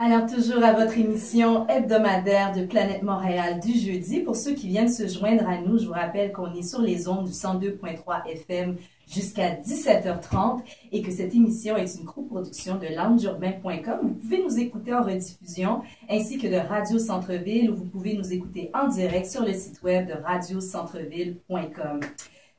Alors, toujours à votre émission hebdomadaire de Planète Montréal du jeudi. Pour ceux qui viennent se joindre à nous, je vous rappelle qu'on est sur les ondes du 102.3 FM jusqu'à 17h30 et que cette émission est une coproduction de loungeurbain.com. Vous pouvez nous écouter en rediffusion ainsi que de Radio Centre-Ville où vous pouvez nous écouter en direct sur le site web de radiocentreville.com.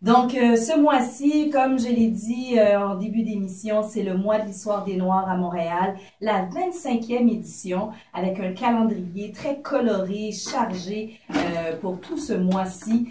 Donc, ce mois-ci, comme je l'ai dit en début d'émission, c'est le mois de l'histoire des Noirs à Montréal, la 25e édition, avec un calendrier très coloré, chargé pour tout ce mois-ci.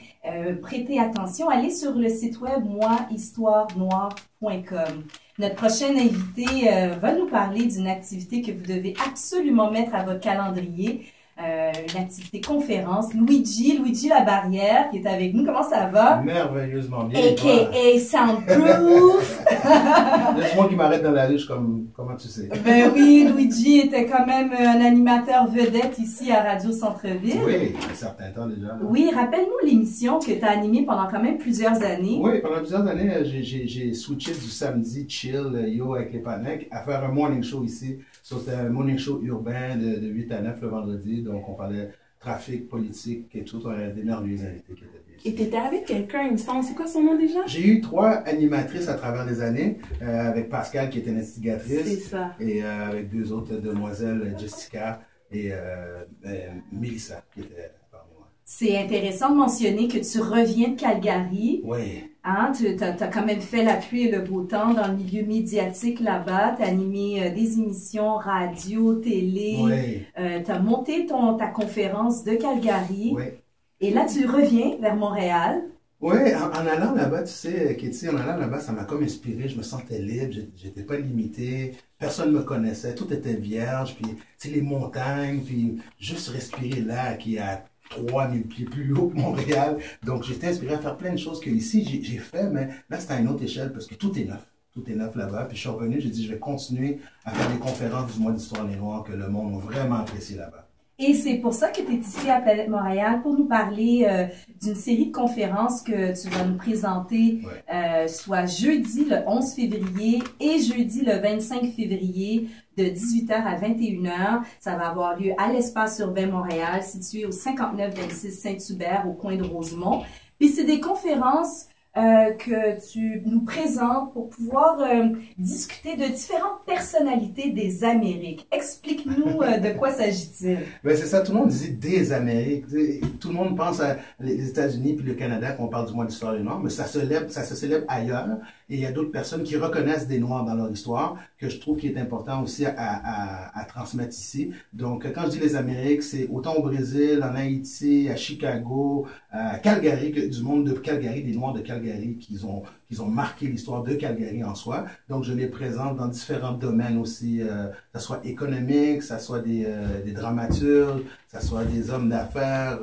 Prêtez attention, allez sur le site web moihistoirenoire.com. Notre prochaine invitée va nous parler d'une activité que vous devez absolument mettre à votre calendrier. Une activité conférence. Luigi Labarrière qui est avec nous. Comment ça va? Merveilleusement bien. A.K.A. Soundproof. Il y a tout le monde qui m'arrête dans la rue, comme, comment tu sais? Ben oui, Luigi était quand même un animateur vedette ici à Radio Centre-Ville. Oui, il y a un certain temps déjà. Là. Oui, rappelle-nous l'émission que tu as animée pendant quand même plusieurs années. Oui, pendant plusieurs années, j'ai switché du samedi chill, yo, avec les pannecs, à faire un morning show ici. C'était un morning show urbain de 8 à 9 le vendredi. Donc, on parlait trafic, politique et tout. On avait des merveilleux invités qui étaient bien. Et tu étais avec quelqu'un, il me semble. C'est quoi son nom déjà? J'ai eu 3 animatrices à travers les années. Avec Pascal, qui était une instigatrice. C'est ça. Et avec 2 autres demoiselles, Jessica et Mélissa, qui étaient parmi moi. C'est intéressant de mentionner que tu reviens de Calgary. Oui. Hein, tu as quand même fait la pluie et le beau temps dans le milieu médiatique là-bas. Tu as animé des émissions radio, télé. Oui. Tu as monté ta conférence de Calgary. Oui. Et là, tu reviens vers Montréal. Oui, en allant là-bas, tu sais, Katie, en allant là-bas, ça m'a comme inspiré. Je me sentais libre, j'étais pas limité. Personne ne me connaissait, tout était vierge. Puis, tu sais, les montagnes, puis juste respirer l'air qui est à 3000 pieds plus haut que Montréal. Donc, j'étais inspiré à faire plein de choses que ici, j'ai fait, mais là, c'était à une autre échelle parce que tout est neuf. Tout est neuf là-bas. Puis, je suis revenu, j'ai dit, je vais continuer à faire des conférences du mois d'histoire des Noirs que le monde a vraiment apprécié là-bas. Et c'est pour ça que tu es ici à Planète Montréal pour nous parler d'une série de conférences que tu vas nous présenter, soit jeudi le 11 février et jeudi le 25 février de 18h à 21h. Ça va avoir lieu à l'Espace urbain Montréal, situé au 5926 Saint-Hubert, au coin de Rosemont. Puis c'est des conférences que tu nous présentes pour pouvoir discuter de différentes personnalités des Amériques. Explique-nous de quoi s'agit-il? Ben c'est ça, tout le monde dit des Amériques. Tout le monde pense à les États-Unis puis le Canada quand on parle du mois d'histoire des Noirs, mais ça se célèbre ailleurs. Et il y a d'autres personnes qui reconnaissent des Noirs dans leur histoire, que je trouve qu'il est important aussi à transmettre ici. Donc, quand je dis les Amériques, c'est autant au Brésil, en Haïti, à Chicago, à Calgary, du monde de Calgary, des Noirs de Calgary qui ont marqué l'histoire de Calgary en soi. Donc, je les présente dans différents domaines aussi, que ce soit économique, que ce soit des dramaturges, que ce soit des hommes d'affaires,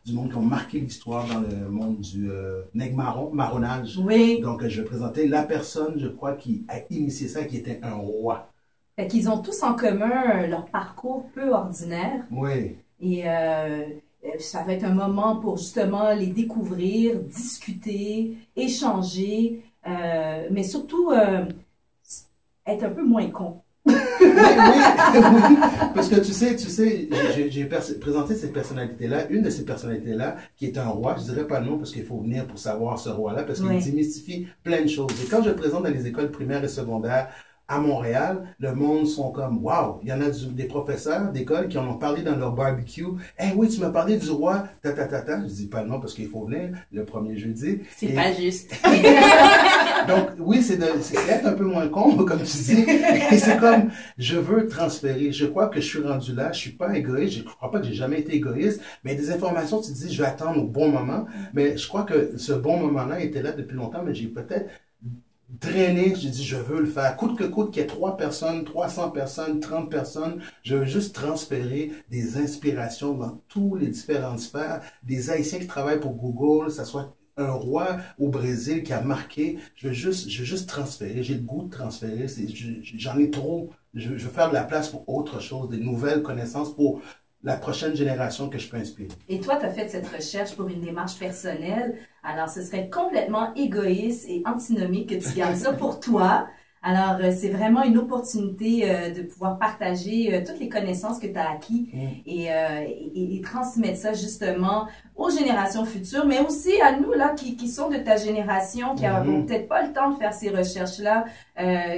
du monde qui ont marqué l'histoire dans le monde du marronnage. Oui. Donc, je vais présenter la personne, je crois, qui a initié ça, qui était un roi. Fait qu'ils ont tous en commun leur parcours peu ordinaire. Oui. Et ça va être un moment pour justement les découvrir, discuter, échanger, mais surtout être un peu moins con. Oui, parce que tu sais, j'ai présenté cette personnalité-là, une de ces personnalités-là, qui est un roi, je dirais pas le nom parce qu'il faut venir pour savoir ce roi-là, parce qu'il démystifie plein de choses. Et quand je le présente dans les écoles primaires et secondaires, à Montréal, le monde sont comme, waouh, il y en a des professeurs d'école qui en ont parlé dans leur barbecue. Eh oui, tu m'as parlé du roi, Je dis pas le nom parce qu'il faut venir le premier jeudi. C'est pas juste. Donc, oui, c'est être un peu moins con, comme tu dis. Et c'est comme, je veux transférer. Je crois que je suis rendu là. Je suis pas égoïste. Je crois pas que j'ai jamais été égoïste. Mais des informations, tu te dis, je vais attendre au bon moment. Mais je crois que ce bon moment-là était là depuis longtemps, mais j'ai peut-être drainer, j'ai dit je veux le faire, coûte que coûte qu'il y ait 3 personnes, 300 personnes, 30 personnes, je veux juste transférer des inspirations dans tous les différentes sphères, des Haïtiens qui travaillent pour Google, ça soit un roi au Brésil qui a marqué, je veux juste transférer, j'ai le goût de transférer, j'en ai trop, je veux faire de la place pour autre chose, des nouvelles connaissances pour la prochaine génération que je peux inspirer. Et toi, tu as fait cette recherche pour une démarche personnelle. Alors, ce serait complètement égoïste et antinomique que tu gardes ça pour toi. Alors, c'est vraiment une opportunité de pouvoir partager toutes les connaissances que tu as acquises et transmettre ça justement aux générations futures, mais aussi à nous là qui sont de ta génération, qui n'avons peut-être pas le temps de faire ces recherches-là,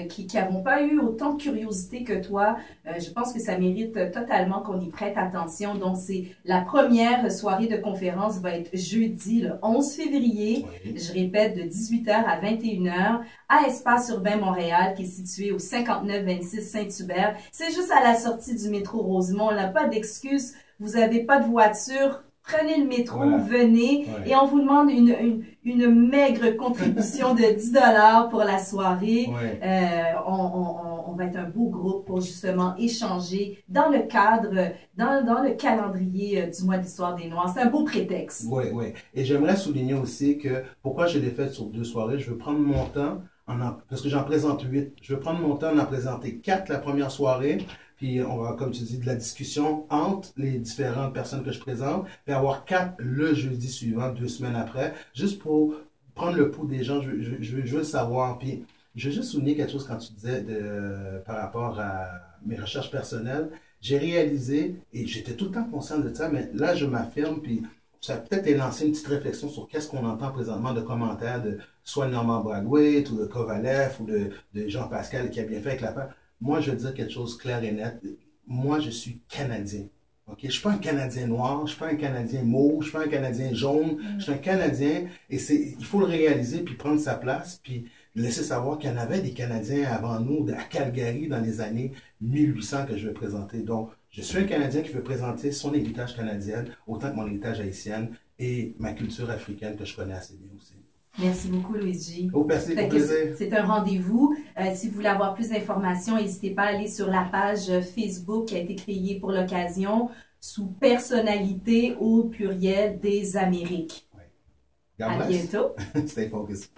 qui n'avons pas eu autant de curiosité que toi. Je pense que ça mérite totalement qu'on y prête attention. Donc, c'est la première soirée de conférence va être jeudi, le 11 février. Oui. Je répète, de 18h à 21h à Espace Urbain Montréal, qui est situé au 5926 Saint-Hubert. C'est juste à la sortie du métro Rosemont. On n'a pas d'excuse. Vous n'avez pas de voiture. Prenez le métro, venez, et on vous demande une maigre contribution de 10 $ pour la soirée. On va être un beau groupe pour justement échanger dans le cadre, dans le calendrier du mois de l'Histoire des Noirs. C'est un beau prétexte. Oui, oui. Et j'aimerais souligner aussi que pourquoi je l'ai fait sur 2 soirées, je veux prendre mon temps, parce que j'en présente 8. Je veux prendre mon temps d'en présenter 4 la première soirée. Puis on va, comme tu dis, de la discussion entre les différentes personnes que je présente, puis avoir 4 le jeudi suivant, 2 semaines après, juste pour prendre le pouls des gens. Je veux savoir. Puis je veux juste souligner quelque chose quand tu disais par rapport à mes recherches personnelles. J'ai réalisé, et j'étais tout le temps conscient de ça, mais là je m'affirme, puis ça a peut-être lancé une petite réflexion sur qu'est-ce qu'on entend présentement de commentaires de soit Norman Brathwaite ou de Kovalev ou de Jean Pascal qui a bien fait avec la paix. Moi, je veux dire quelque chose de clair et net. Moi, je suis Canadien. OK? Je ne suis pas un Canadien noir, je ne suis pas un Canadien mauve, je ne suis pas un Canadien jaune. Je suis un Canadien et il faut le réaliser puis prendre sa place puis laisser savoir qu'il y en avait des Canadiens avant nous à Calgary dans les années 1800 que je vais présenter. Donc, je suis un Canadien qui veut présenter son héritage canadien autant que mon héritage haïtien et ma culture africaine que je connais assez bien aussi. Merci beaucoup, Luigi. Au plaisir. C'est un rendez-vous. Si vous voulez avoir plus d'informations, n'hésitez pas à aller sur la page Facebook qui a été créée pour l'occasion sous Personnalité au pluriel des Amériques. Oui. À bientôt. Stay focused.